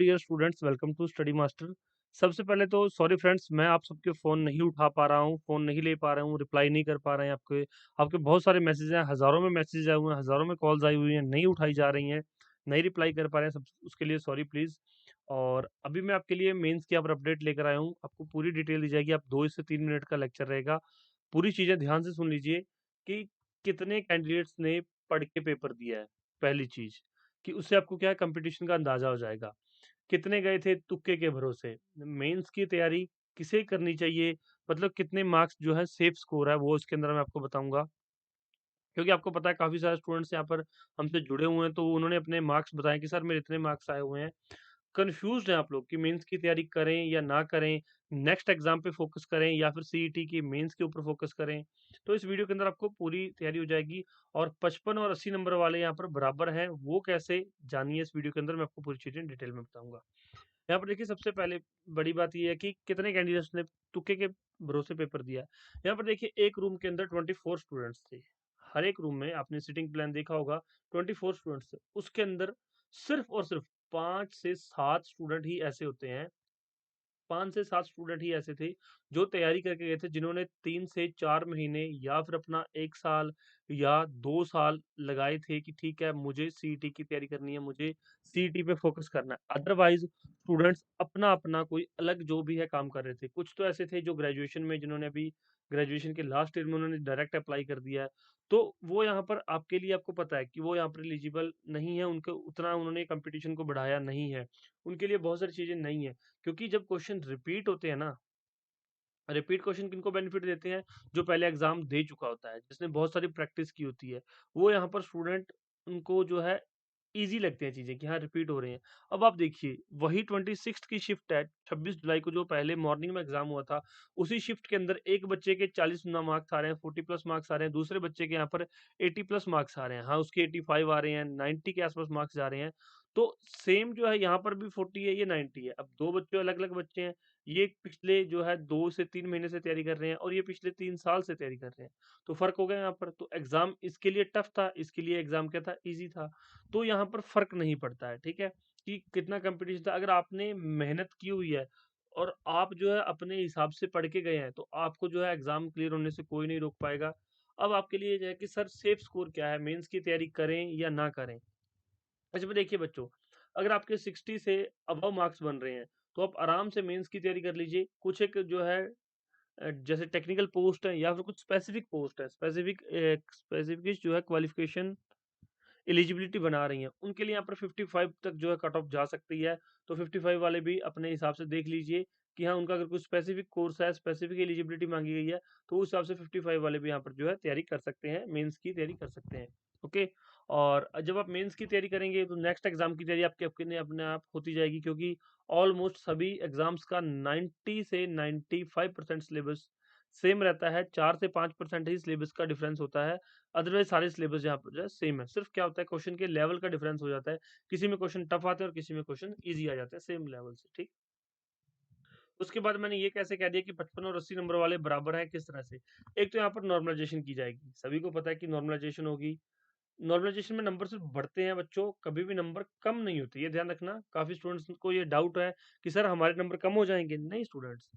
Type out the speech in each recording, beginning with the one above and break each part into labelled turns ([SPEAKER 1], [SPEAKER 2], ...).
[SPEAKER 1] Dear students, welcome to Study Master. सबसे पहले तो सॉरी फ्रेंड्स, मैं आप सबके फ़ोन नहीं उठा पा रहा हूँ, फ़ोन नहीं ले पा रहा हूँ, रिप्लाई नहीं कर पा रहे हैं आपके आपके बहुत सारे मैसेज हैं, हज़ारों में मैसेज आए हुए हैं, हज़ारों में कॉल्स आई हुई हैं, नहीं उठाई जा रही हैं, नहीं रिप्लाई कर पा रहे हैं, सब उसके लिए सॉरी प्लीज़। और अभी मैं आपके लिए मेंस की यहाँ पर अपडेट लेकर आया हूँ, आपको पूरी डिटेल दी जाएगी, आप 2 से 3 मिनट का लेक्चर रहेगा। पूरी चीज़ें ध्यान से सुन लीजिए कि कितने कैंडिडेट्स ने पढ़ के पेपर दिया है, पहली चीज़। कि उससे आपको क्या है कंपटीशन का अंदाजा हो जाएगा। कितने गए थे तुक्के के भरोसे। मेंस की तैयारी किसे करनी चाहिए, मतलब कितने मार्क्स जो है सेफ स्कोर है वो इसके अंदर मैं आपको बताऊँगा। क्योंकि आपको पता है काफ़ी सारे स्टूडेंट्स यहाँ पर हमसे जुड़े हुए हैं, तो उन्होंने अपने मार्क्स बताए कि सर मेरे इतने मार्क्स आए हुए हैं। कन्फ्यूज़्ड हैं आप लोग कि मेंस की तैयारी करें या ना करें, नेक्स्ट एग्ज़ाम पे फ़ोकस करें या फिर सीईटी की मेंस के ऊपर फ़ोकस करें। तो इस वीडियो के अंदर आपको पूरी तैयारी हो जाएगी और 55 और 80 नंबर वाले यहाँ पर बराबर हैं, वो कैसे जानिए इस वीडियो के अंदर मैं आपको पूरी चीज़ें डिटेल में बताऊँगा। यहाँ पर देखिए सबसे पहले बड़ी बात ये है कि कितने कैंडिडेट्स ने तुक्के के भरोसे पेपर दिया है। यहाँ पर देखिए एक रूम के अंदर 24 स्टूडेंट्स थे। हर एक रूम में आपने सीटिंग प्लान देखा होगा, 24 स्टूडेंट्स थे। उसके अंदर सिर्फ और सिर्फ 5 से 7 स्टूडेंट ही ऐसे होते हैं, 5 से 7 स्टूडेंट ही ऐसे थे जो तैयारी करके गए थे, जिन्होंने 3 से 4 महीने या फिर अपना 1 साल या 2 साल लगाए थे कि ठीक है मुझे सीईटी की तैयारी करनी है, मुझे सीईटी पे फ़ोकस करना है। अदरवाइज़ स्टूडेंट्स अपना-अपना कोई अलग जो भी है काम कर रहे थे। कुछ तो ऐसे थे जो ग्रेजुएशन में जिन्होंने अभी ग्रेजुएशन के लास्ट ईयर में उन्होंने डायरेक्ट अप्लाई कर दिया है। तो वो यहाँ पर आपके लिए आपको पता है कि वो यहाँ पर एलिजिबल नहीं है, उनको उतना उन्होंने कॉम्पिटिशन को बढ़ाया नहीं है। उनके लिए बहुत सारी चीज़ें नहीं है। क्योंकि जब क्वेश्चन रिपीट होते हैं ना, रिपीट क्वेश्चन किनको बेनिफिट देते हैं? जो पहले एग्ज़ाम दे चुका होता है, जिसने बहुत सारी प्रैक्टिस की होती है। वो यहाँ पर स्टूडेंट उनको जो है ईज़ी लगती हैं चीज़ें कि हाँ, रिपीट हो रही हैं। अब आप देखिए वही 26th की शिफ्ट है, 26 जुलाई को जो पहले मॉर्निंग में एग्ज़ाम हुआ था, उसी शिफ्ट के अंदर एक बच्चे के 40 ना मार्क्स आ रहे हैं, 40 प्लस मार्क्स आ रहे हैं, दूसरे बच्चे के यहाँ पर 80 प्लस मार्क्स आ रहे हैं। हाँ, उसके 85 आ रहे हैं, 90 के आस-पास मार्क्स जा रहे हैं। तो सेम जो है यहाँ पर भी 40 है, ये 90 है। अब 2 बच्चे अलग-अलग बच्चे हैं। ये पिछले जो है 2 से 3 महीने से तैयारी कर रहे हैं और ये पिछले 3 साल से तैयारी कर रहे हैं। तो फ़र्क हो गया यहाँ पर। तो एग्ज़ाम इसके लिए टफ़ था, इसके लिए एग्ज़ाम क्या था? ईज़ी था। तो यहाँ पर फ़र्क नहीं पड़ता है, ठीक है? कि कितना कॉम्पिटिशन था, अगर आपने मेहनत की हुई है और आप जो है अपने हिसाब से पढ़ के गए हैं, तो आपको जो है एग्ज़ाम क्लियर होने से कोई नहीं रोक पाएगा। अब आपके लिए ये है कि सर सेफ स्कोर क्या है? मेंस की तैयारी करें या ना करें? इसमें देखिए बच्चों, अगर आपके 60 से अबव मार्क्स बन रहे हैं, तो आप आराम से मेंस की तैयारी कर लीजिए। कुछ एक जो है जैसे टेक्निकल पोस्ट है या फिर कुछ स्पेसिफिक पोस्ट है, स्पेसिफिक जो है क्वालिफ़िकेशन एलिजिबिलिटी बना रही हैं, उनके लिए यहाँ पर 55 तक जो है कट ऑफ जा सकती है। तो 55 वाले भी अपने हिसाब से देख लीजिए कि हाँ, उनका अगर कुछ स्पेसिफिक कोर्स है, स्पेसिफिक एलिजिबिलिटी माँगी गई है, तो उस हिसाब से 55 वाले भी यहाँ पर जो है तैयारी कर सकते हैं, मेंस की तैयारी कर सकते हैं। ओके? और जब आप मेंस की तैयारी करेंगे तो नेक्स्ट एग्ज़ाम की तैयारी आपकी अपने आप होती जाएगी, क्योंकि ऑलमोस्ट सभी एग्ज़ाम्स का 90 से 95% सिलेबस सेम रहता है, 4 से 5% ही सिलेबस का डिफरेंस होता है। अदरवाइज़ सारे सिलेबस यहाँ पर जो है सेम है। सिर्फ़ क्या होता है, क्वेश्चन के लेवल का डिफरेंस हो जाता है। किसी में क्वेश्चन टफ आते हैं और किसी में क्वेश्चन ईज़ी आ जाते हैं सेम लेवल से, ठीक? उसके बाद मैंने ये कैसे कह दिया कि 55 और 80 नंबर वाले बराबर हैं, किस तरह से? एक तो यहाँ पर नॉर्मलाइज़ेशन की जाएगी। सभी को पता है कि नॉर्मलाइज़ेशन होगी। नॉर्मलाइज़ेशन में नंबर सिर्फ़ बढ़ते हैं बच्चों, कभी भी नंबर कम नहीं होते, ये ध्यान रखना। काफ़ी स्टूडेंट्स को ये डाउट है कि सर हमारे नंबर कम हो जाएँगे। नहीं स्टूडेंट्स,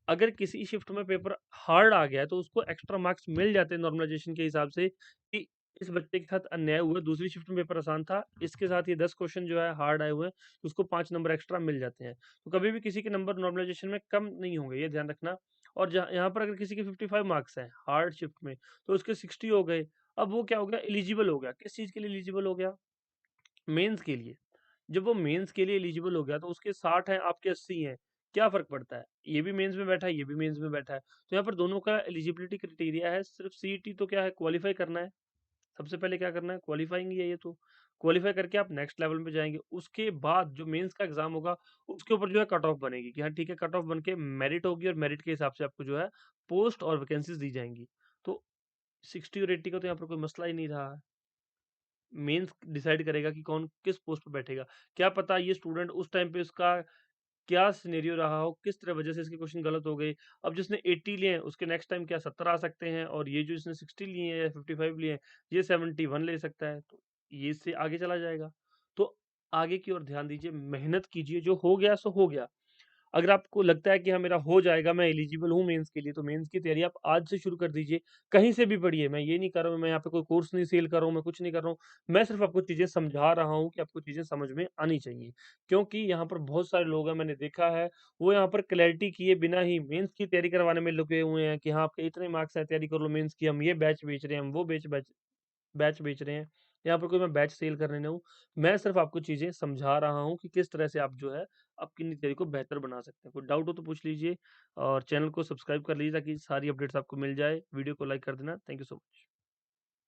[SPEAKER 1] अगर किसी शिफ्ट में पेपर हार्ड आ गया है, तो उसको एक्स्ट्रा मार्क्स मिल जाते हैं नॉर्मलाइज़ेशन के हिसाब से कि इस बच्चे के साथ अन्याय हुआ, दूसरी शिफ्ट में पेपर आसान था, इसके साथ ये 10 क्वेश्चन जो है हार्ड आए हुए हैं, तो उसको 5 नंबर एक्स्ट्रा मिल जाते हैं। तो कभी भी किसी के नंबर नॉर्मलाइज़ेशन में कम नहीं होंगे, ये ध्यान रखना। और जहाँ यहाँ पर अगर किसी के 55 मार्क्स हैं हार्ड शिफ्ट में, तो उसके 60 हो गए। अब वो क्या हो गया, एलिजिबल हो गया। किस चीज़ के लिए एलिजिबल हो गया? मेंस के लिए। जब वो मेंस के लिए एलिजिबल हो गया, तो उसके 60 हैं, आपके 80 हैं। क्या फ़र्क पड़ता है? ये भी मेंस में बैठा है, ये भी मेंस में बैठा है। तो यहाँ पर दोनों का एलिजिबिलिटी क्राइटेरिया है, सिर्फ़ सीईटी तो क्या है, क्वालीफाई करना है। सबसे पहले क्या करना है, क्वालीफाइंग ही है ये तो। क्वालीफाई करके आप नेक्स्ट लेवल पे जाएँगे। उसके बाद जो मेंस का एग्ज़ाम होगा, उसके ऊपर जो है कट ऑफ बनेगी कि हाँ ठीक है, कट ऑफ बन के मेरिट होगी और मेरिट के हिसाब से आपको जो है पोस्ट और वैकेंसीज़ दी जाएँगी। तो 60 और 80 का तो यहाँ पर कोई मसला ही नहीं रहा है। मेंस डिसाइड करेगा कि कौन किस पोस्ट पे बैठेगा। क्या पता ये स्टूडेंट उस टाइम पे उसका क्या सिनेरियो रहा हो, किस तरह वजह से इसके क्वेश्चन गलत हो गए। अब जिसने 80 लिए हैं, उसके नेक्स्ट टाइम क्या 70 आ सकते हैं, और ये जो इसने 60 लिए हैं या 55 लिए हैं, ये 71 ले सकता है। तो ये इससे आगे चला जाएगा। तो आगे की ओर ध्यान दीजिए, मेहनत कीजिए, जो हो गया सो हो गया। अगर आपको लगता है कि हाँ, मेरा हो जाएगा, मैं एलिजिबल हूँ मेंस के लिए, तो मेंस की तैयारी आप आज से शुरू कर दीजिए। कहीं से भी पढ़िए, मैं ये नहीं कर रहा हूँ, मैं यहाँ पे कोई कोर्स नहीं सेल कर रहा हूँ, मैं कुछ नहीं कर रहा हूँ। मैं सिर्फ़ आपको चीज़ें समझा रहा हूँ कि आपको चीज़ें समझ में आनी चाहिए। क्योंकि यहाँ पर बहुत सारे लोग हैं, मैंने देखा है, वो यहाँ पर क्लैरिटी किए बिना ही मेंस की तैयारी करवाने में लगे हुए हैं कि हाँ, आपके इतने मार्क्स हैं, तैयारी कर लो मेंस की, हम ये बैच बेच रहे हैं, हम वो बैच बैच बेच रहे हैं। यहाँ पर कोई मैं बैच सेल करने नहीं हूँ। मैं सिर्फ़ आपको चीज़ें समझा रहा हूँ कि किस तरह से आप जो है अपनी दिनचर्या को बेहतर बना सकते हैं। कोई डाउट हो तो पूछ लीजिए और चैनल को सब्सक्राइब कर लीजिए ताकि सारी अपडेट्स आपको मिल जाए। वीडियो को लाइक कर देना। Thank you so much.